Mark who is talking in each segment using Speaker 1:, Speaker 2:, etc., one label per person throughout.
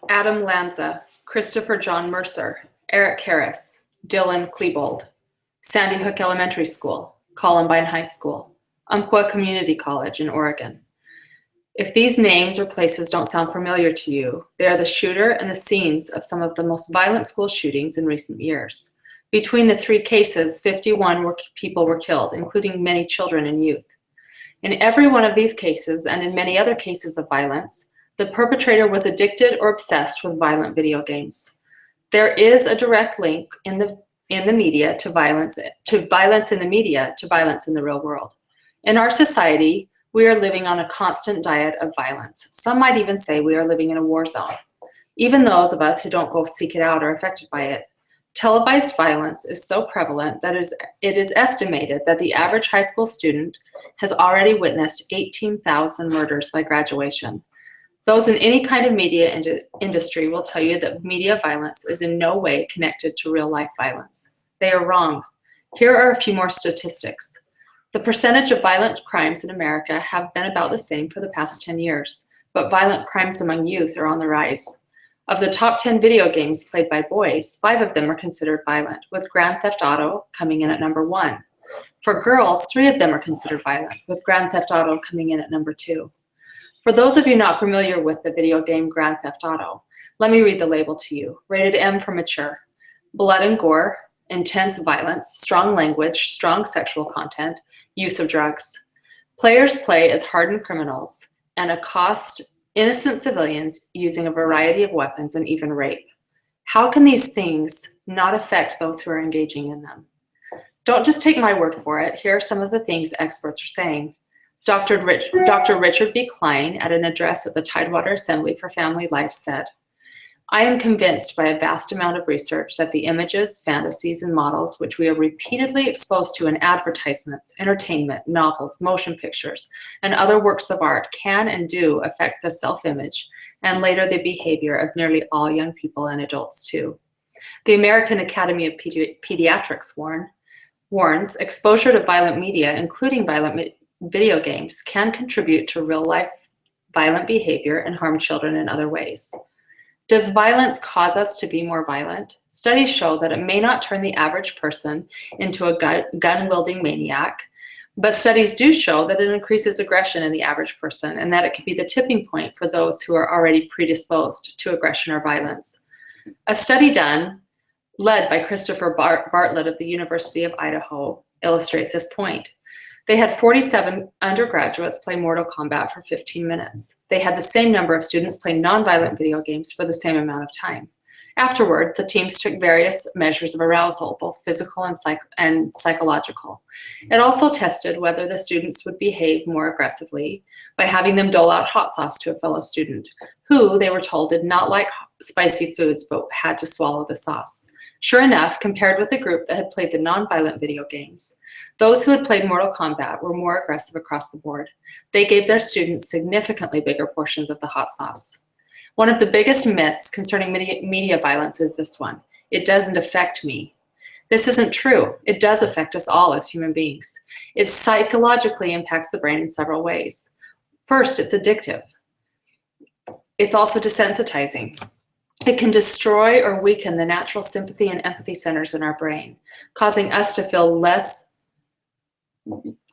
Speaker 1: Adam Lanza, Christopher John Mercer, Eric Harris, Dylan Klebold, Sandy Hook Elementary School, Columbine High School, Umpqua Community College in Oregon. If these names or places don't sound familiar to you, they are the shooter and the scenes of some of the most violent school shootings in recent years. Between the three cases, 51 people were killed, including many children and youth. In every one of these cases, and in many other cases of violence, the perpetrator was addicted or obsessed with violent video games. There is a direct link in the media to violence in the media to violence in the real world. In our society, we are living on a constant diet of violence. Some might even say we are living in a war zone. Even those of us who don't go seek it out are affected by it. Televised violence is so prevalent that it is estimated that the average high school student has already witnessed 18,000 murders by graduation. Those in any kind of media industry will tell you that media violence is in no way connected to real life violence. They are wrong. Here are a few more statistics. The percentage of violent crimes in America have been about the same for the past 10 years, but violent crimes among youth are on the rise. Of the top 10 video games played by boys, 5 of them are considered violent, with Grand Theft Auto coming in at number 1. For girls, 3 of them are considered violent, with Grand Theft Auto coming in at number 2. For those of you not familiar with the video game Grand Theft Auto, let me read the label to you. Rated M for mature. Blood and gore, intense violence, strong language, strong sexual content, use of drugs. Players play as hardened criminals and accost innocent civilians using a variety of weapons and even rape. How can these things not affect those who are engaging in them? Don't just take my word for it. Here are some of the things experts are saying. Dr. Richard B. Klein, at an address at the Tidewater Assembly for Family Life, said, "I am convinced by a vast amount of research that the images, fantasies, and models which we are repeatedly exposed to in advertisements, entertainment, novels, motion pictures, and other works of art can and do affect the self-image and later the behavior of nearly all young people and adults too. The American Academy of Pediatrics warns exposure to violent media, including violent video games, can contribute to real-life violent behavior and harm children in other ways." Does violence cause us to be more violent? Studies show that it may not turn the average person into a gun-wielding maniac, but studies do show that it increases aggression in the average person and that it can be the tipping point for those who are already predisposed to aggression or violence. A study led by Christopher Bartlett of the University of Idaho, illustrates this point. They had 47 undergraduates play Mortal Kombat for 15 minutes. They had the same number of students play nonviolent video games for the same amount of time. Afterward, the teams took various measures of arousal, both physical and psychological. It also tested whether the students would behave more aggressively by having them dole out hot sauce to a fellow student, who, they were told, did not like spicy foods but had to swallow the sauce. Sure enough, compared with the group that had played the nonviolent video games, those who had played Mortal Kombat were more aggressive across the board. They gave their students significantly bigger portions of the hot sauce. One of the biggest myths concerning media violence is this one: it doesn't affect me. This isn't true. It does affect us all as human beings. It psychologically impacts the brain in several ways. First, it's addictive. It's also desensitizing. It can destroy or weaken the natural sympathy and empathy centers in our brain, causing us to feel less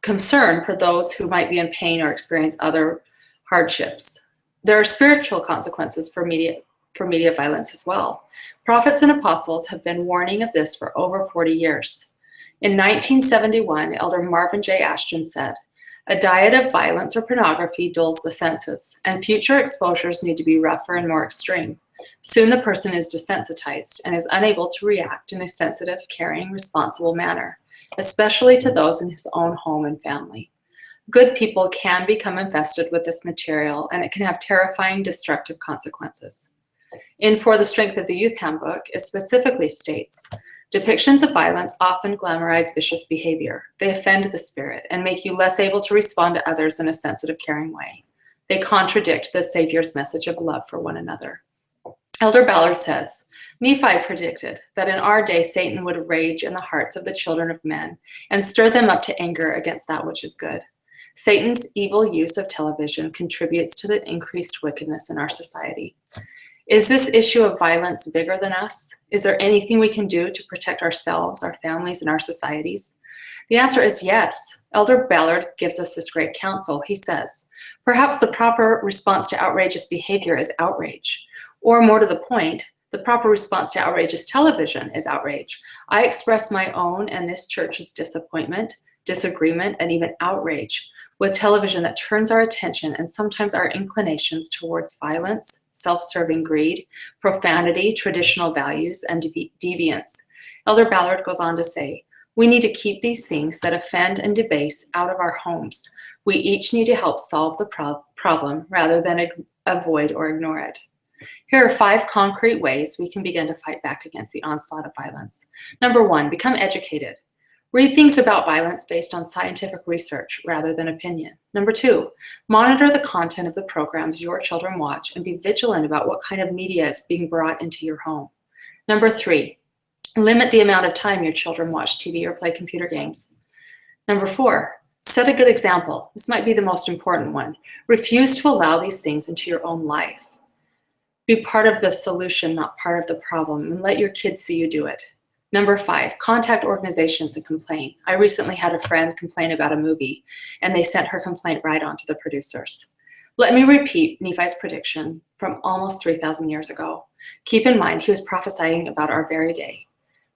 Speaker 1: concern for those who might be in pain or experience other hardships. There are spiritual consequences for media violence as well. Prophets and apostles have been warning of this for over 40 years. In 1971, Elder Marvin J. Ashton said, "A diet of violence or pornography dulls the senses, and future exposures need to be rougher and more extreme. Soon the person is desensitized and is unable to react in a sensitive, caring, responsible manner, especially to those in his own home and family. Good people can become infested with this material, and it can have terrifying, destructive consequences." In For the Strength of the Youth Handbook, it specifically states, "Depictions of violence often glamorize vicious behavior. They offend the spirit and make you less able to respond to others in a sensitive, caring way. They contradict the Savior's message of love for one another." Elder Ballard says, "Nephi predicted that in our day Satan would rage in the hearts of the children of men and stir them up to anger against that which is good. Satan's evil use of television contributes to the increased wickedness in our society." Is this issue of violence bigger than us? Is there anything we can do to protect ourselves, our families, and our societies? The answer is yes. Elder Ballard gives us this great counsel. He says, perhaps the proper response to outrageous behavior is outrage. Or more to the point, the proper response to outrageous television is outrage. I express my own and this church's disappointment, disagreement, and even outrage with television that turns our attention and sometimes our inclinations towards violence, self-serving greed, profanity, traditional values, and deviance. Elder Ballard goes on to say, we need to keep these things that offend and debase out of our homes. We each need to help solve the problem rather than avoid or ignore it. Here are 5 concrete ways we can begin to fight back against the onslaught of violence. Number 1, become educated. Read things about violence based on scientific research rather than opinion. Number 2, monitor the content of the programs your children watch and be vigilant about what kind of media is being brought into your home. Number 3, limit the amount of time your children watch TV or play computer games. Number 4, set a good example. This might be the most important one. Refuse to allow these things into your own life. Be part of the solution, not part of the problem, and let your kids see you do it. Number 5, contact organizations and complain. I recently had a friend complain about a movie, and they sent her complaint right on to the producers. Let me repeat Nephi's prediction from almost 3,000 years ago. Keep in mind, he was prophesying about our very day.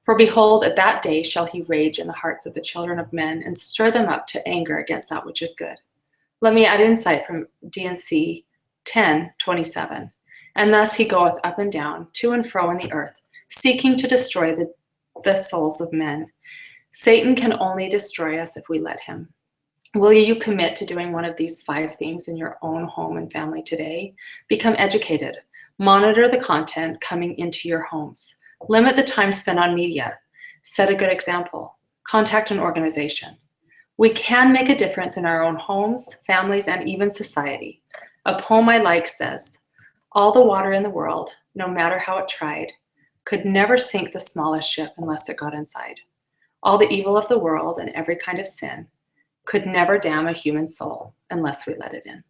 Speaker 1: For behold, at that day shall he rage in the hearts of the children of men and stir them up to anger against that which is good. Let me add insight from D&C 10:27. And thus he goeth up and down, to and fro in the earth, seeking to destroy the souls of men. Satan can only destroy us if we let him. Will you commit to doing one of these 5 things in your own home and family today? Become educated. Monitor the content coming into your homes. Limit the time spent on media. Set a good example. Contact an organization. We can make a difference in our own homes, families, and even society. A poem I like says, all the water in the world, no matter how it tried, could never sink the smallest ship unless it got inside. All the evil of the world and every kind of sin could never damn a human soul unless we let it in.